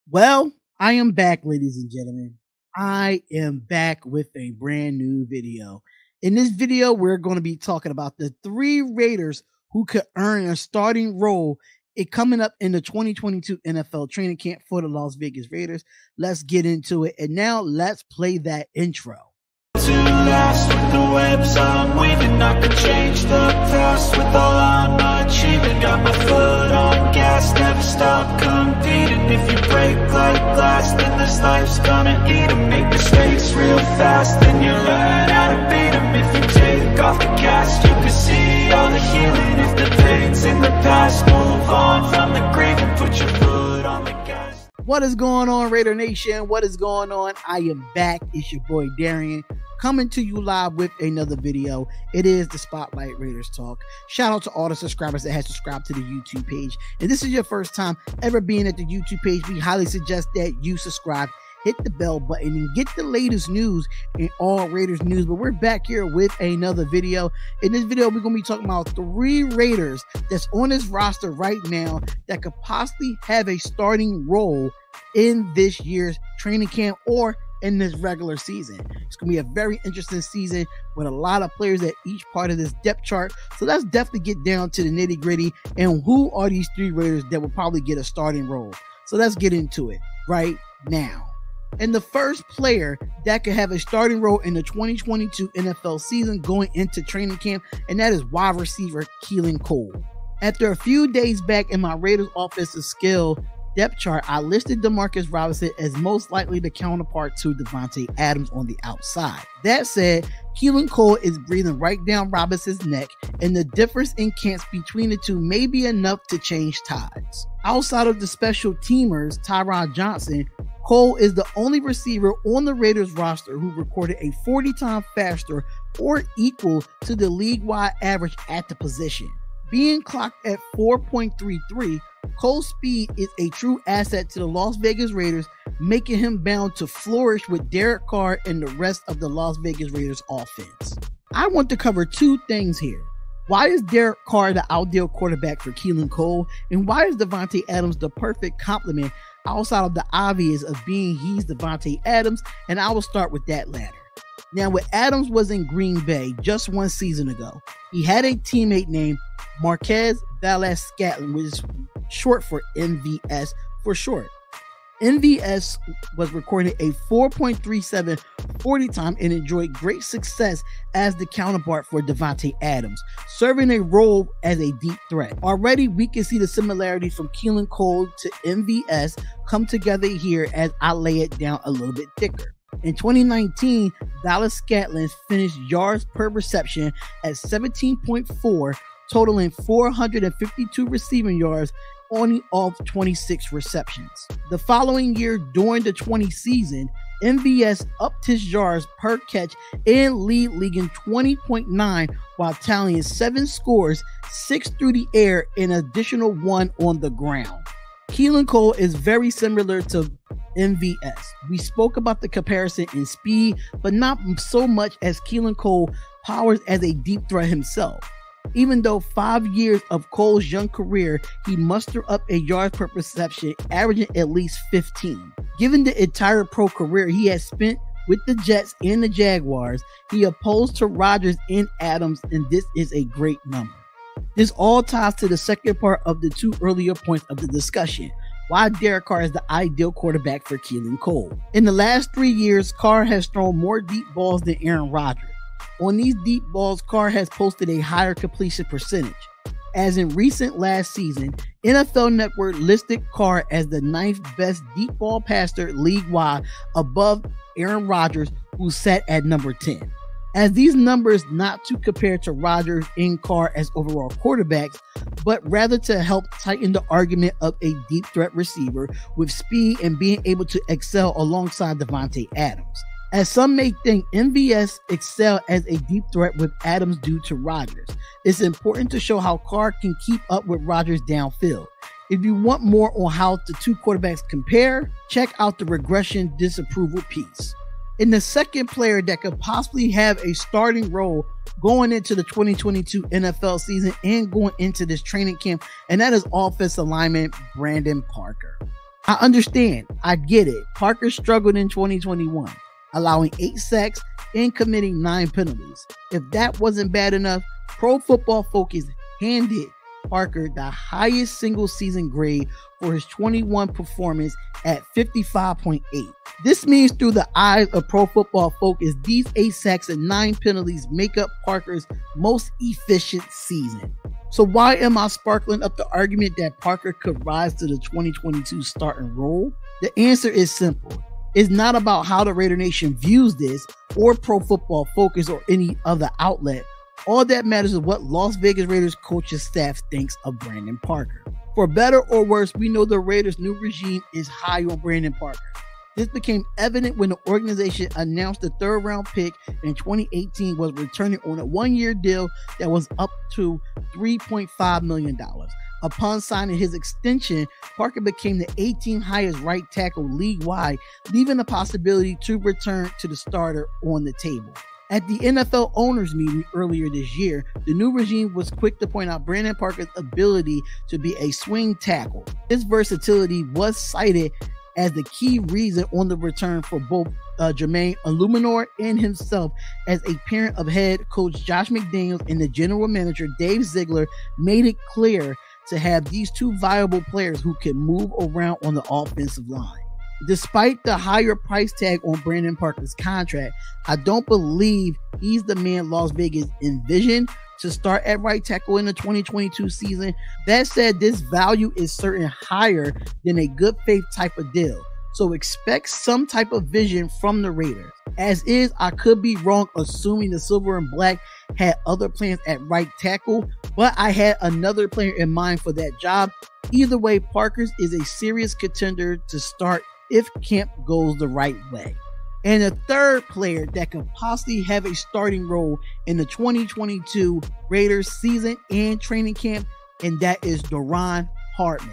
Well, I am back, ladies and gentlemen. I am back with a brand new video. In this video, we're going to be talking about the three Raiders who could earn a starting role coming up in the 2022 NFL training camp for the Las Vegas Raiders. Let's get into it. And now let's play that intro. To last with the webs I'm weaving, I could change the past with all I'm achieving. Got my foot on gas, never stop competing. If you break like glass, then this life's gonna eat 'em. Make mistakes real fast, then you learn how to beat 'em. If you take off the cast, you can see all the healing. If the pain's in the past, move on from the grave and put your foot on the gas. What is going on, Raider Nation? What is going on? I am back. It's your boy Darian, coming to you live with another video. It is the Spotlight Raiders Talk. Shout out to all the subscribers that have subscribed to the YouTube page. If this is your first time ever being at the YouTube page, we highly suggest that you subscribe, hit the bell button, and get the latest news in all Raiders news. But we're back here with another video. In this video, we're going to be talking about three Raiders that's on this roster right now that could possibly have a starting role in this year's training camp or in this regular season. It's going to be a very interesting season with a lot of players at each part of this depth chart. So let's definitely get down to the nitty gritty and who are these three Raiders that will probably get a starting role. So let's get into it right now. And the first player that could have a starting role in the 2022 NFL season going into training camp, and that is wide receiver Keelan Cole. After a few days back in my Raiders offensive skill depth chart, I listed Demarcus Robinson as most likely the counterpart to Davante Adams on the outside. That said, Keelan Cole is breathing right down Robinson's neck, and the difference in camps between the two may be enough to change tides. Outside of the special teamers, Tyrod Johnson, Cole is the only receiver on the Raiders roster who recorded a 40 times faster or equal to the league-wide average at the position. Being clocked at 4.33, Cole's speed is a true asset to the Las Vegas Raiders, making him bound to flourish with Derek Carr and the rest of the Las Vegas Raiders offense. I want to cover two things here. Why is Derek Carr the ideal quarterback for Keelan Cole? And why is Davante Adams the perfect complement outside of the obvious of being he's Davante Adams? And I will start with that latter. Now, when Adams was in Green Bay just one season ago, he had a teammate named Marquez Valdes-Scantling, which is short for MVS for short. MVS was recording a 4.37 40 time and enjoyed great success as the counterpart for Davante Adams, serving a role as a deep threat. Already, we can see the similarity from Keelan Cole to MVS come together here as I lay it down a little bit thicker. In 2019, Valdes-Scantling finished yards per reception at 17.4, totaling 452 receiving yards only off 26 receptions. The following year, during the 20 season, MVS upped his yards per catch and lead league 20.9 while tallying 7 scores, 6 through the air and an additional 1 on the ground. Keelan Cole is very similar to MVS. We spoke about the comparison in speed, but not so much as Keelan Cole powers as a deep threat himself. Even though 5 years of Cole's young career, he mustered up a yards per reception, averaging at least 15. Given the entire pro career he has spent with the Jets and the Jaguars, he opposed to Rodgers and Adams, and this is a great number. This all ties to the second part of the two earlier points of the discussion, why Derek Carr is the ideal quarterback for Keelan Cole. In the last 3 years, Carr has thrown more deep balls than Aaron Rodgers. On these deep balls, Carr has posted a higher completion percentage. As in recent last season, NFL Network listed Carr as the 9th best deep ball passer league-wide, above Aaron Rodgers, who sat at number 10. As these numbers not to compare to Rodgers and Carr as overall quarterbacks, but rather to help tighten the argument of a deep threat receiver with speed and being able to excel alongside Davante Adams. As some may think MVS excel as a deep threat with Adams due to Rodgers, it's important to show how Carr can keep up with Rodgers downfield. If you want more on how the two quarterbacks compare, check out the regression disapproval piece. And the second player that could possibly have a starting role going into the 2022 NFL season and going into this training camp, and that is offensive lineman Brandon Parker. I understand. I get it. Parker struggled in 2021, allowing 8 sacks and committing 9 penalties. If that wasn't bad enough, Pro Football Focus handed Parker the highest single season grade for his 21 performance at 55.8. This means through the eyes of Pro Football Focus, these 8 sacks and 9 penalties make up Parker's most efficient season. So why am I sparkling up the argument that Parker could rise to the 2022 starting role? The answer is simple. It's not about how the Raider Nation views this or Pro Football Focus or any other outlet. All that matters is what Las Vegas Raiders coaching staff thinks of Brandon Parker. For better or worse, we know the Raiders' new regime is high on Brandon Parker. This became evident when the organization announced the 3rd round pick in 2018 was returning on a 1-year deal that was up to $3.5 million. Upon signing his extension, Parker became the 18th highest right tackle league-wide, leaving the possibility to return to the starter on the table. At the NFL owners meeting earlier this year, the new regime was quick to point out Brandon Parker's ability to be a swing tackle. His versatility was cited as the key reason on the return for both Jermaine Illuminor and himself, as a parent of head coach Josh McDaniels and the general manager Dave Ziegler made it clear to have these 2 viable players who can move around on the offensive line. Despite the higher price tag on Brandon Parker's contract, I don't believe he's the man Las Vegas envisioned to start at right tackle in the 2022 season. That said, this value is certainly higher than a good faith type of deal. So expect some type of vision from the Raiders. As is, I could be wrong assuming the Silver and Black had other plans at right tackle, but I had another player in mind for that job. Either way, Parker's is a serious contender to start if camp goes the right way. And a third player that could possibly have a starting role in the 2022 Raiders season and training camp, and that is Duron Hartman.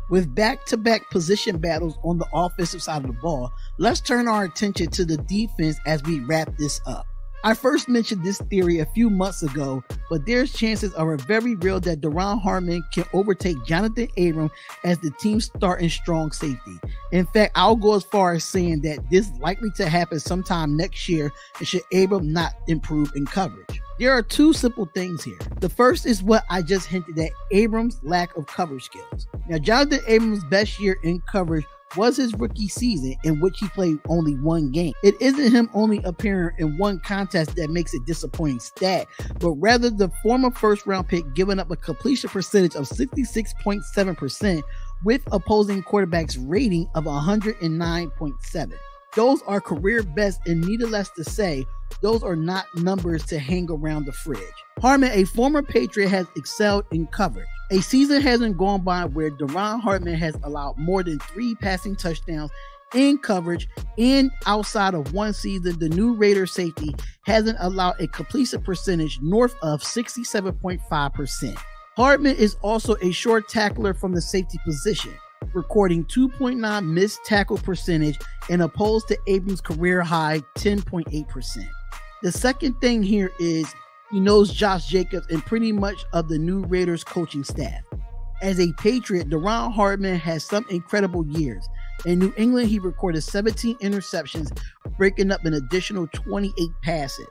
With back-to-back position battles on the offensive side of the ball, let's turn our attention to the defense as we wrap this up. I first mentioned this theory a few months ago, but there's chances are very real that Duron Hartman can overtake Jonathan Abram as the team's starting strong safety. In fact, I'll go as far as saying that this is likely to happen sometime next year, and should Abram not improve in coverage. There are 2 simple things here. The first is what I just hinted at, Abram's lack of coverage skills. Now, Jonathan Abram's best year in coverage was his rookie season, in which he played only 1 game. It isn't him only appearing in 1 contest that makes it disappointing stat, but rather the former 1st round pick giving up a completion percentage of 66.7% with opposing quarterbacks rating of 109.7. Those are career best, and needless to say, those are not numbers to hang around the fridge. Hartman, a former Patriot, has excelled in coverage. A season hasn't gone by where Duron Hartman has allowed more than 3 passing touchdowns in coverage, and outside of 1 season, the new Raiders safety hasn't allowed a completion percentage north of 67.5%. Hartman is also a short tackler from the safety position, recording 2.9 missed tackle percentage and opposed to Abrams' career high 10.8%. The second thing here is he knows Josh Jacobs and pretty much of the new Raiders coaching staff. As a Patriot, Duron Hartman has some incredible years. In New England, he recorded 17 interceptions, breaking up an additional 28 passes.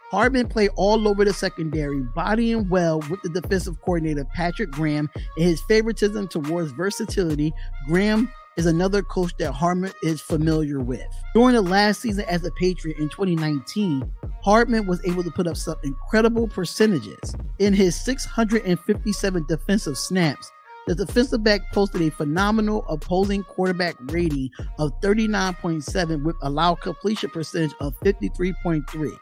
Hartman played all over the secondary, bodying well with the defensive coordinator Patrick Graham, and his favoritism towards versatility. Graham is another coach that Hartman is familiar with. During the last season as a Patriot in 2019, Hartman was able to put up some incredible percentages. In his 657 defensive snaps, the defensive back posted a phenomenal opposing quarterback rating of 39.7 with allowed completion percentage of 53.3.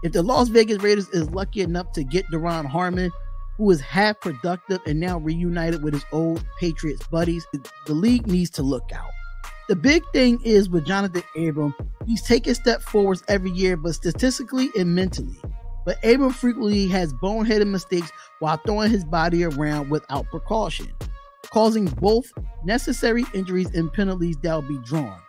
If the Las Vegas Raiders is lucky enough to get Duron Hartman, who is half productive and now reunited with his old Patriots buddies, the league needs to look out. The big thing is with Jonathan Abram, he's taking step forwards every year, but statistically and mentally. But Abram frequently has boneheaded mistakes while throwing his body around without precaution, causing both necessary injuries and penalties that will be drawn.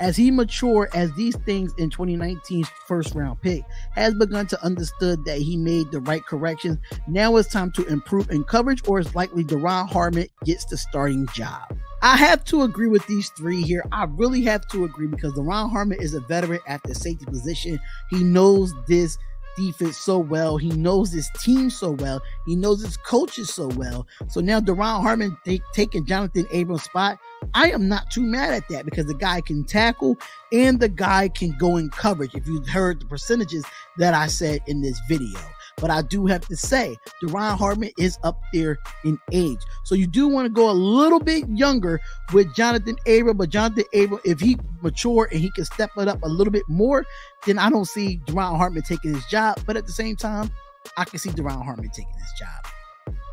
As he matured as these things in 2019's 1st round pick has begun to understood that he made the right corrections, now it's time to improve in coverage, or it's likely Duron Hartman gets the starting job. I have to agree with these three here. I really have to agree because Deron Harmon is a veteran at the safety position. He knows this defense so well. He knows his team so well. He knows his coaches so well. So now Deron Harmon taking Jonathan Abrams' spot, I am not too mad at that because the guy can tackle and the guy can go in coverage, if you've heard the percentages that I said in this video. But I do have to say, Deron Harmon is up there in age. So you do want to go a little bit younger with Jonathan Abrams. But Jonathan Abrams, if he mature and he can step it up a little bit more, then I don't see Deron Harmon taking his job. But at the same time, I can see Deron Harmon taking his job.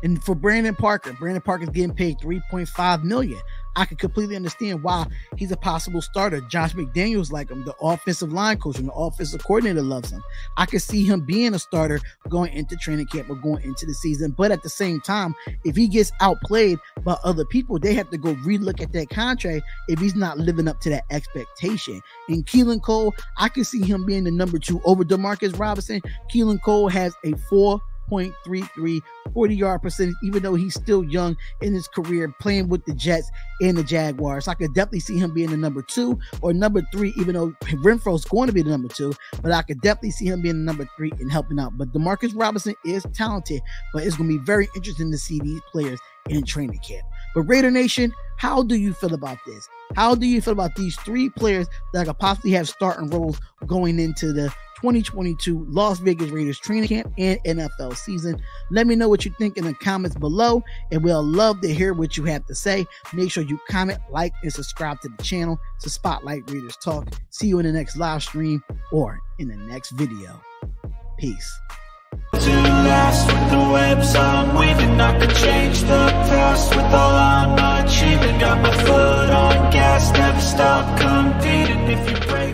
And for Brandon Parker's getting paid $3.5 million. I can completely understand why he's a possible starter. Josh McDaniels like him. The offensive line coach and the offensive coordinator loves him. I can see him being a starter going into training camp or going into the season. But at the same time, if he gets outplayed by other people, they have to go relook at that contract if he's not living up to that expectation. And Keelan Cole, I can see him being the number 2 over DeMarcus Robinson. Keelan Cole has a 4.33 40-yard percentage, even though he's still young in his career playing with the Jets and the Jaguars. So I could definitely see him being the number 2 or number 3, even though Renfro's going to be the number 2, but I could definitely see him being the number 3 and helping out. But DeMarcus Robinson is talented, but it's going to be very interesting to see these players in training camp. But Raider Nation, how do you feel about this? How do you feel about these 3 players that could possibly have starting roles going into the 2022 Las Vegas Raiders training camp and NFL season? Let me know what you think in the comments below, and we'll love to hear what you have to say. Make sure you comment, like, and subscribe to the channel to Spotlight Raiders Talk. See you in the next live stream or in the next video. Peace. To last with the webs I'm weaving, I could change the past with all I'm achieving. Got my foot on gas, never stop competing. If you break